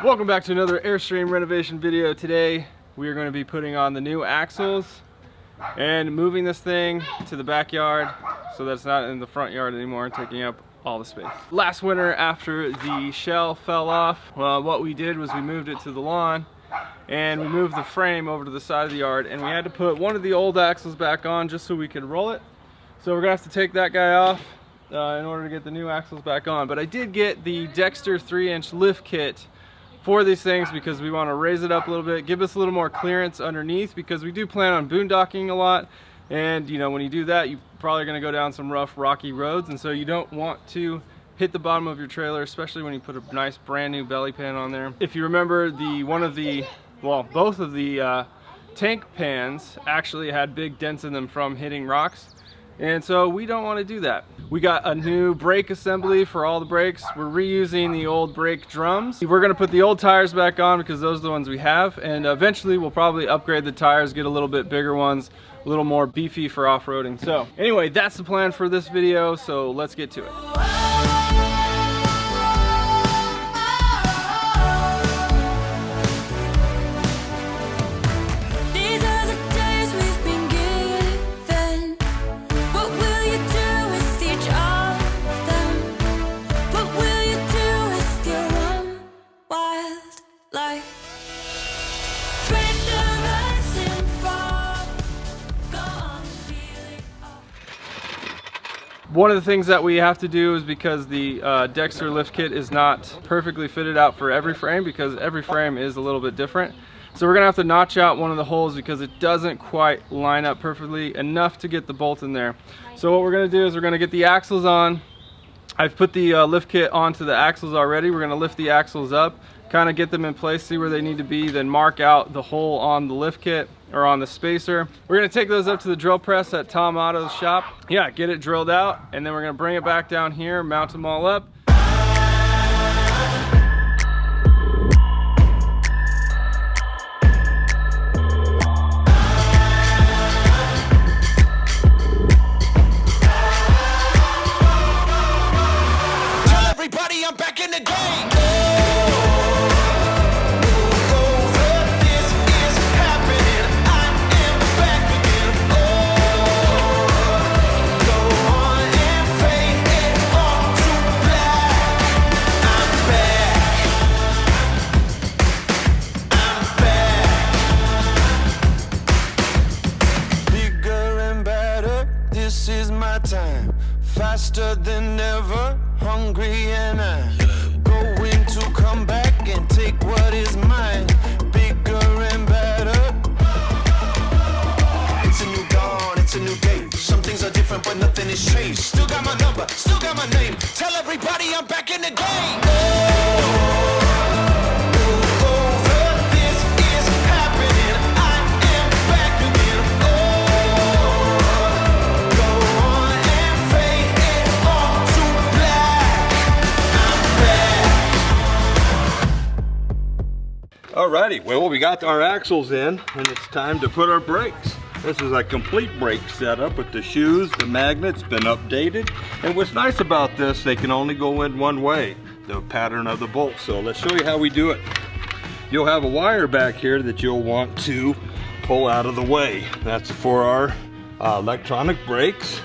Welcome back to another Airstream renovation video. Today we are going to be putting on the new axles and moving this thing to the backyard so that it's not in the front yard anymore and taking up all the space. Last winter, after the shell fell off, what we did was we moved it to the lawn and we moved the frame over to the side of the yard, and we had to put one of the old axles back on just so we could roll it. So we're gonna have to take that guy off in order to get the new axles back on. But I did get the Dexter 3-inch lift kit for these things because we want to raise it up a little bit, give us a little more clearance underneath, because we do plan on boondocking a lot, and you know, when you do that, you're probably going to go down some rough rocky roads, and so you don't want to hit the bottom of your trailer, especially when you put a nice brand new belly pan on there. If you remember, both of the tank pans actually had big dents in them from hitting rocks, and so we don't want to do that. We got a new brake assembly for all the brakes. We're reusing the old brake drums. We're gonna put the old tires back on because those are the ones we have, and eventually we'll probably upgrade the tires, get a little bit bigger ones, a little more beefy for off-roading. So anyway, that's the plan for this video, so let's get to it. One of the things that we have to do is, because the Dexter lift kit is not perfectly fitted out for every frame, because every frame is a little bit different. So we're gonna have to notch out one of the holes because it doesn't quite line up perfectly enough to get the bolt in there. So what we're gonna do is we're gonna get the axles on. I've put the lift kit onto the axles already. We're gonna lift the axles up, kind of get them in place, see where they need to be, then mark out the hole on the lift kit or on the spacer. We're gonna take those up to the drill press at Tom Otto's shop. Yeah, get it drilled out, and then we're gonna bring it back down here, mount them all up. Tell everybody I'm back in the game. This is my time, faster than ever, hungry, and I'm going to come back and take what is mine, bigger and better. It's a new dawn, it's a new day. Some things are different, but nothing has changed. Still got my number, still got my name. Tell everybody I'm back in the game. Alrighty, well, we got our axles in, and it's time to put our brakes. This is a complete brake setup with the shoes, the magnets, been updated. And what's nice about this, they can only go in one way, the pattern of the bolt. So let's show you how we do it. You'll have a wire back here that you'll want to pull out of the way. That's for our electronic brakes.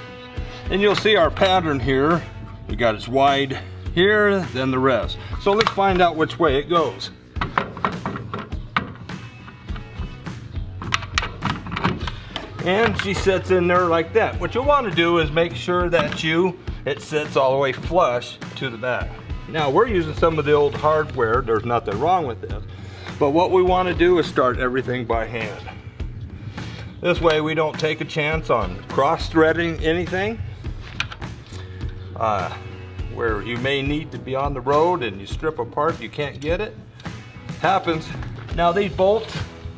And you'll see our pattern here. We got it wide here, then the rest. So let's find out which way it goes. And she sits in there like that. What you'll want to do is make sure that it sits all the way flush to the back. Now, we're using some of the old hardware. There's nothing wrong with this. But what we want to do is start everything by hand. This way we don't take a chance on cross-threading anything. Where you may need to be on the road and you strip apart, you can't get it. Happens. Now these bolts,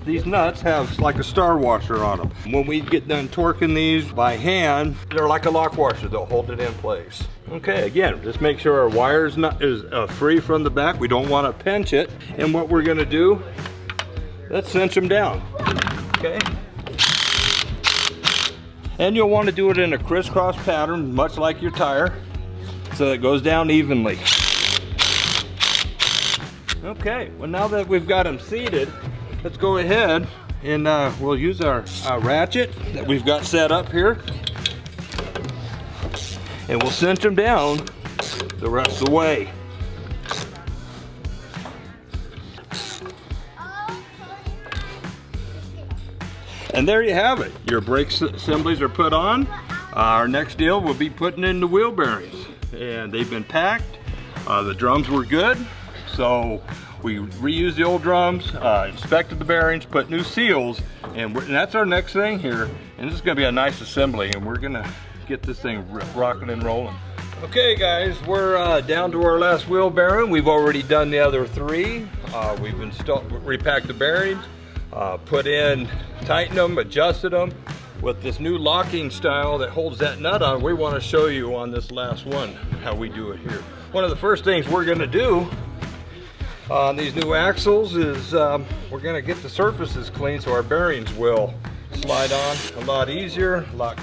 these nuts have like a star washer on them. When we get done torquing these by hand, they're like a lock washer. They'll hold it in place. Okay, again, just make sure our wire is free from the back. We don't want to pinch it. And what we're gonna do, let's cinch them down, okay? And you'll want to do it in a crisscross pattern, much like your tire, so it goes down evenly. Okay, well now that we've got them seated, let's go ahead and we'll use our ratchet that we've got set up here. And we'll cinch them down the rest of the way. And there you have it. Your brake assemblies are put on. Our next deal will be putting in the wheel bearings. And they've been packed. The drums were good. So we reused the old drums, inspected the bearings, put new seals. And that's our next thing here. And this is gonna be a nice assembly. And we're gonna get this thing rocking and rolling. Okay guys, we're down to our last wheel bearing. We've already done the other 3. We've repacked the bearings. Put in, tightened them, adjusted them with this new locking style that holds that nut on. We want to show you on this last one how we do it here. One of the first things we're going to do on these new axles is we're going to get the surfaces clean so our bearings will slide on a lot easier, a lot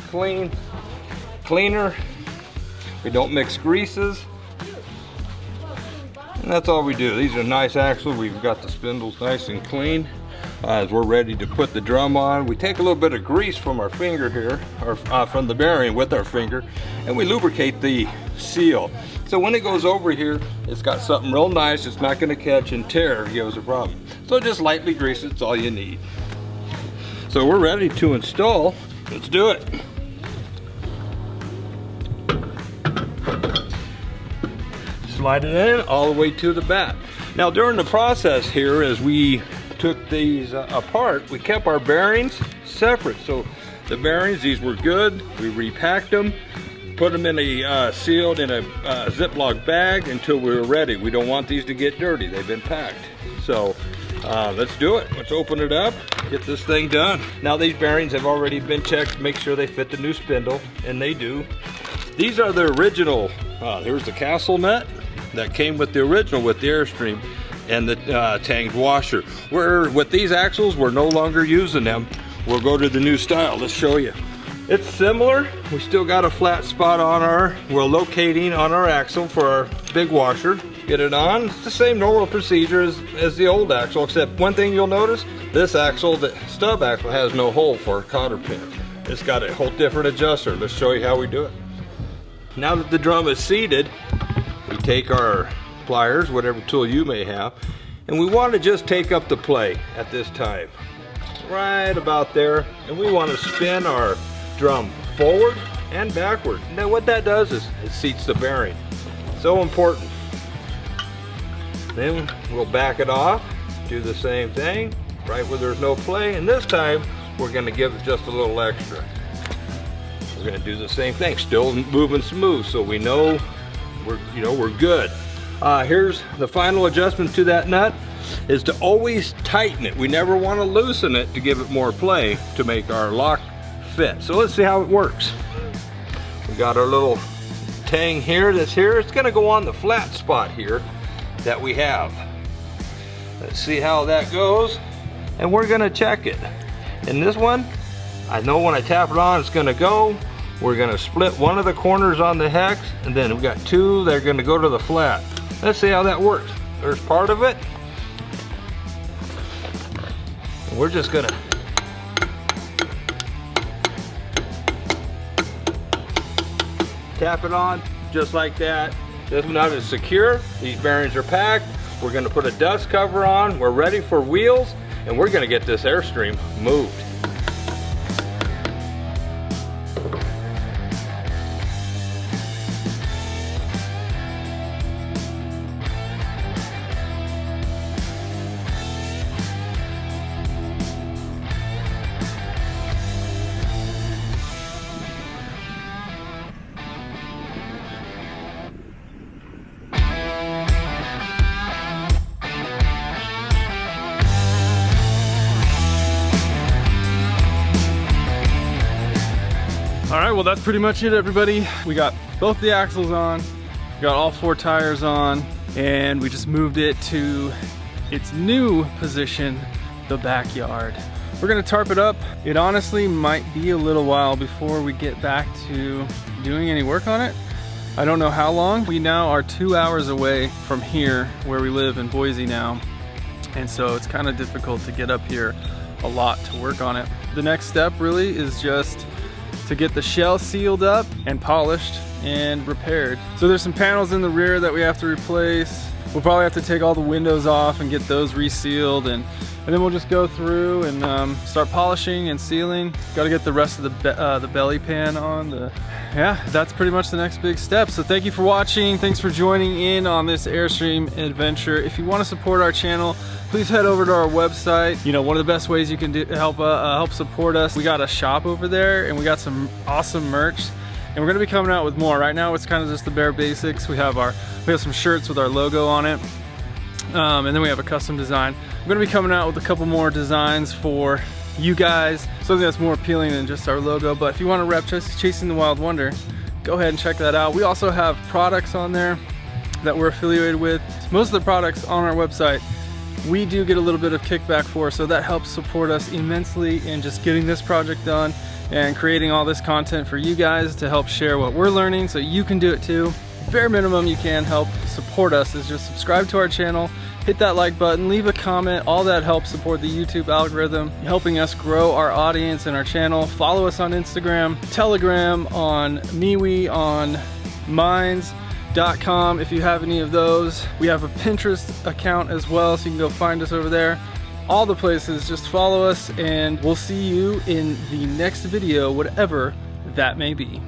cleaner. We don't mix greases. And that's all we do. These are nice axles. We've got the spindles nice and clean. As we're ready to put the drum on, we take a little bit of grease from our finger here, or from the bearing with our finger, and we lubricate the seal. So when it goes over here, it's got something real nice. It's not going to catch and tear, give us a problem. So just lightly grease it, it's all you need. So we're ready to install. Let's do it. Slide it in all the way to the back. Now during the process here, as we took these apart, we kept our bearings separate. So the bearings, these were good. We repacked them, put them in a sealed in a Ziploc bag until we were ready. We don't want these to get dirty. They've been packed. So let's do it. Let's open it up, get this thing done. Now these bearings have already been checked, make sure they fit the new spindle, and they do. These are the original. Here's the castle nut that came with the original with the AIRSTREAM and the tanged washer. With these axles, we're no longer using them. We'll go to the new style. Let's show you. It's similar. We still got a flat spot on we're locating on our axle for our big washer. Get it on. It's the same normal procedure as the old axle, except one thing you'll notice, this axle, the stub axle, has no hole for a cotter pin. It's got a whole different adjuster. Let's show you how we do it. Now that the drum is seated, we take our pliers, whatever tool you may have, and we want to just take up the play at this time, right about there, and we want to spin our drum forward and backward. Now what that does is it seats the bearing. So important. Then we'll back it off, do the same thing, right where there's no play, and this time we're going to give it just a little extra. We're going to do the same thing, still moving smooth, so we know we're good. Here's the final adjustment to that nut, is to always tighten it. We never want to loosen it to give it more play to make our lock fit. So let's see how it works. We got our little tang here that's here. It's going to go on the flat spot here that we have. Let's see how that goes, and we're going to check it. In this one, I know when I tap it on, it's going to go. We're going to split one of the corners on the hex, and then we've got 2 that are going to go to the flat. Let's see how that works. There's part of it. We're just going to tap it on just like that. This nut is secure. These bearings are packed. We're going to put a dust cover on. We're ready for wheels, and we're going to get this AIRSTREAM moved. All right, well that's pretty much it, everybody. We got both the axles on, we got all 4 tires on, and we just moved it to its new position, the backyard. We're gonna tarp it up. It honestly might be a little while before we get back to doing any work on it. I don't know how long. We now are 2 hours away from here where we live in Boise now. And so it's kind of difficult to get up here a lot to work on it. The next step really is just to get the shell sealed up and polished and repaired. So there's some panels in the rear that we have to replace. We'll probably have to take all the windows off and get those resealed, and then we'll just go through and start polishing and sealing. Got to get the rest of the belly pan on. Yeah, that's pretty much the next big step. So thank you for watching. Thanks for joining in on this Airstream adventure. If you want to support our channel, please head over to our website. You know, one of the best ways you can help support us. We got a shop over there, and we got some awesome merch. And we're gonna be coming out with more. Right now it's kind of just the bare basics. We have some shirts with our logo on it. And then we have a custom design. We're gonna be coming out with a couple more designs for you guys. Something that's more appealing than just our logo. But if you wanna rep Chasing the Wild Wonder, go ahead and check that out. We also have products on there that we're affiliated with. Most of the products on our website, we do get a little bit of kickback for, so that helps support us immensely in just getting this project done and creating all this content for you guys to help share what we're learning so you can do it too. Bare minimum you can help support us is just subscribe to our channel, hit that like button, leave a comment. All that helps support the YouTube algorithm, helping us grow our audience and our channel. Follow us on Instagram, Telegram, on MeWe, on Minds.com if you have any of those. We have a Pinterest account as well, so you can go find us over there. All the places, just follow us, and we'll see you in the next video, whatever that may be.